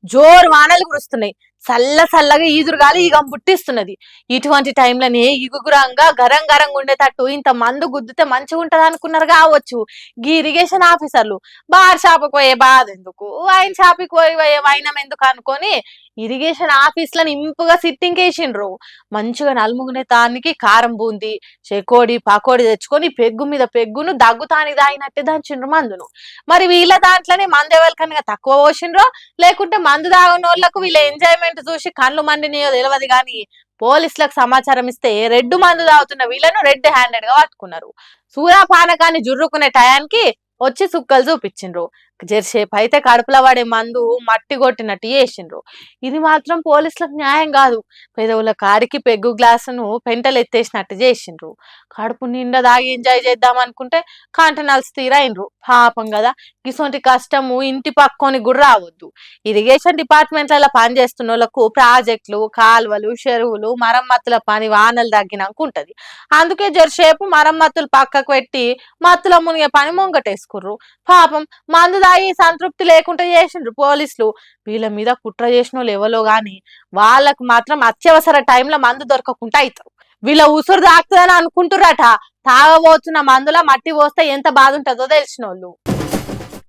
జోరు వానలు కురుస్తున్నాయి. చల్లగా ఈదురుగాలి ఈగ పుట్టిస్తున్నది. ఇటువంటి టైంలోనే ఇగుగురంగా గరం గరంగా ఉండేటట్టు ఇంత మందు గుద్దితే మంచిగా ఉంటది అనుకున్నారు కావచ్చు గీ ఇరిగేషన్ ఆఫీసర్లు. బార్ షాపుకి పోయే బాధ ఎందుకు, వైన్ షాపుకి పోయే వైనం ఎందుకు అనుకొని ఇరిగేషన్ ఆఫీస్లను ఇంపుగా సిట్టింగ్ వేసిండ్రు. మంచిగా నలుముకునే తానికి కారం బూంది చెకోడి పకోడి తెచ్చుకొని పెగ్గు మీద పెగ్గును దగ్గుతానికి తాగినట్టే దంచిండ్రు మందును. మరి వీళ్ళ దాంట్లోనే మందు ఎవరికన్నా తక్కువ పోసిండ్రో లేకుంటే మందు తాగనోళ్లకు వీళ్ళ ఎంజాయ్మెంట్ చూసి కళ్ళు మండినయో తెలియదు కానీ పోలీసులకు సమాచారం ఇస్తే రెడ్ మందు తాగుతున్న వీళ్ళను రెడ్ హ్యాండెడ్ గా పట్టుకున్నారు. సూరాపానకాన్ని జుర్రుకునే టయానికి వచ్చి సుక్కలు చూపించిండ్రు. జెర్సేపు అయితే కడుపులో పడే మందు మట్టి కొట్టినట్టు చేసిండ్రు. ఇది మాత్రం పోలీసులకు న్యాయం కాదు. పెదవుల కారికి పెగ్గు గ్లాసును పెంటలు ఎత్తేసినట్టు చేసిండ్రు. కడుపు నిండా దాగి ఎంజాయ్ చేద్దాం అనుకుంటే కంటనల్స్ తీరైనరు. పాపం కదా, ఇసొంటి కష్టము ఇంటి పక్కోని కూడా రావద్దు. ఇరిగేషన్ డిపార్ట్మెంట్లలో పనిచేస్తున్న వాళ్ళకు ప్రాజెక్టులు కాలువలు చెరువులు మరమ్మతుల పని వానలు తగ్గినాక ఉంటది. అందుకే జరసేపు మరమ్మతులు పక్కకు పెట్టి మత్తుల మునిగే పని ముంగటేసుకుర్రు. పాపం మందు తాగి సంతృప్తి లేకుండా చేసిండ్రు పోలీసులు. వీళ్ళ మీద కుట్ర చేసిన వాళ్ళు ఎవరో గాని వాళ్ళకు మాత్రం అత్యవసర టైంలో మందు దొరకకుండా అవుతారు. వీళ్ళ ఉసురు తాకుతుందని అనుకుంటురట. తాగబోతున్న మందుల మట్టి పోస్తే ఎంత బాధ ఉంటుందో తెలిసిన వాళ్ళు.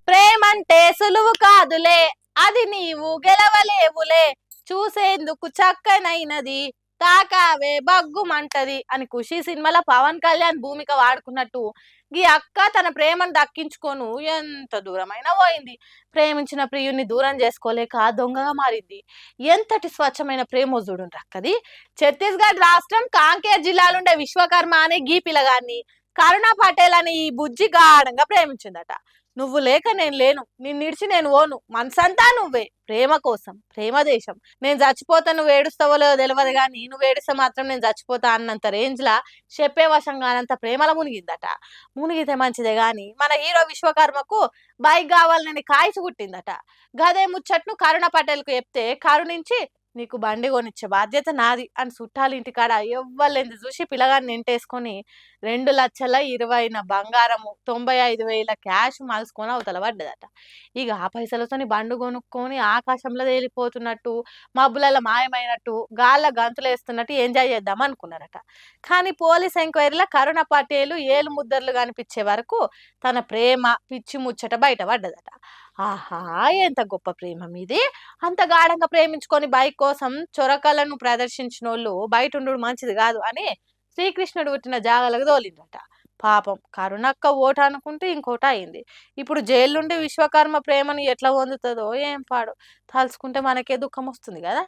ప్రేమంటే సులువు కాదులే, అది నీవు గెలవలేవులే, చూసేందుకు చక్కనైనది తాకావే బగ్గుమంటది అని ఖుషి సినిమాలో పవన్ కళ్యాణ్ భూమిక వాడుకున్నట్టు ఈ అక్క తన ప్రేమను దక్కించుకోను ఎంత దూరమైనా పోయింది. ప్రేమించిన ప్రియుని దూరం చేసుకోలేక దొంగగా మారింది. ఎంతటి స్వచ్ఛమైన ప్రేమో చూడండి అక్కది. ఛత్తీస్గఢ్ రాష్ట్రం కాంకేర్ జిల్లాలుండే విశ్వకర్మ అనే గీ పిల్లగాన్ని కరుణా పటేల్ అని ఈ బుజ్జి గాఢంగా ప్రేమించిందట. నువ్వు లేక నేను లేను, నిన్ను ఇడిచి నేను ఓను, మనసంతా నువ్వే, ప్రేమ కోసం ప్రేమ దేశం, నేను చచ్చిపోతా నువ్వు ఏడుస్తావో లేదో తెలియదు కానీ నువ్వు ఏడిస్తే మాత్రం నేను చచ్చిపోతా అన్నంత రేంజ్ లా చెప్పే వశంగానంత ప్రేమల మునిగిందట. మునిగితే మంచిదే గాని మన హీరో విశ్వకర్మకు బైక్ కావాలని కాయసు కుట్టిందట. గదే ముచ్చట్ను కరుణ పటేల్కు చెప్తే కరుణించి నీకు బండి కొనిచ్చే బాధ్యత నాది అని చుట్టాలి ఇంటికాడ ఎవ్వలేంది చూసి పిల్లగాన్ని నింటేసుకొని 2,20,000 బంగారము 95,000 క్యాష్ మలుసుకొని అవతల పడ్డదట. ఇక ఆ పైసలతోని బండు కొనుక్కొని ఆకాశంలో తేలిపోతున్నట్టు మబ్బులలో మాయమైనట్టు గాళ్ళ గంతులు వేస్తున్నట్టు ఎంజాయ్ చేద్దాం అనుకున్నారట. కానీ పోలీస్ ఎంక్వైరీలో కరుణ పటేలు ఏలు ముద్దర్లు కనిపించే వరకు తన ప్రేమ పిచ్చి ముచ్చట బయట పడ్డదట. ఆహా, ఎంత గొప్ప ప్రేమ మీది, అంత గాఢంగా ప్రేమించుకొని బైక్ కోసం చొరకలను ప్రదర్శించిన వాళ్ళు బయట ఉండు మంచిది కాదు అని శ్రీకృష్ణుడు పుట్టిన జాగలకు తోలిందట. పాపం కరుణక్క ఓట అనుకుంటే ఇంకోట అయింది. ఇప్పుడు జైలుండి విశ్వకర్మ ప్రేమను ఎట్లా పొందుతుందో ఏం పాడు. తలుచుకుంటే మనకే దుఃఖం వస్తుంది కదా.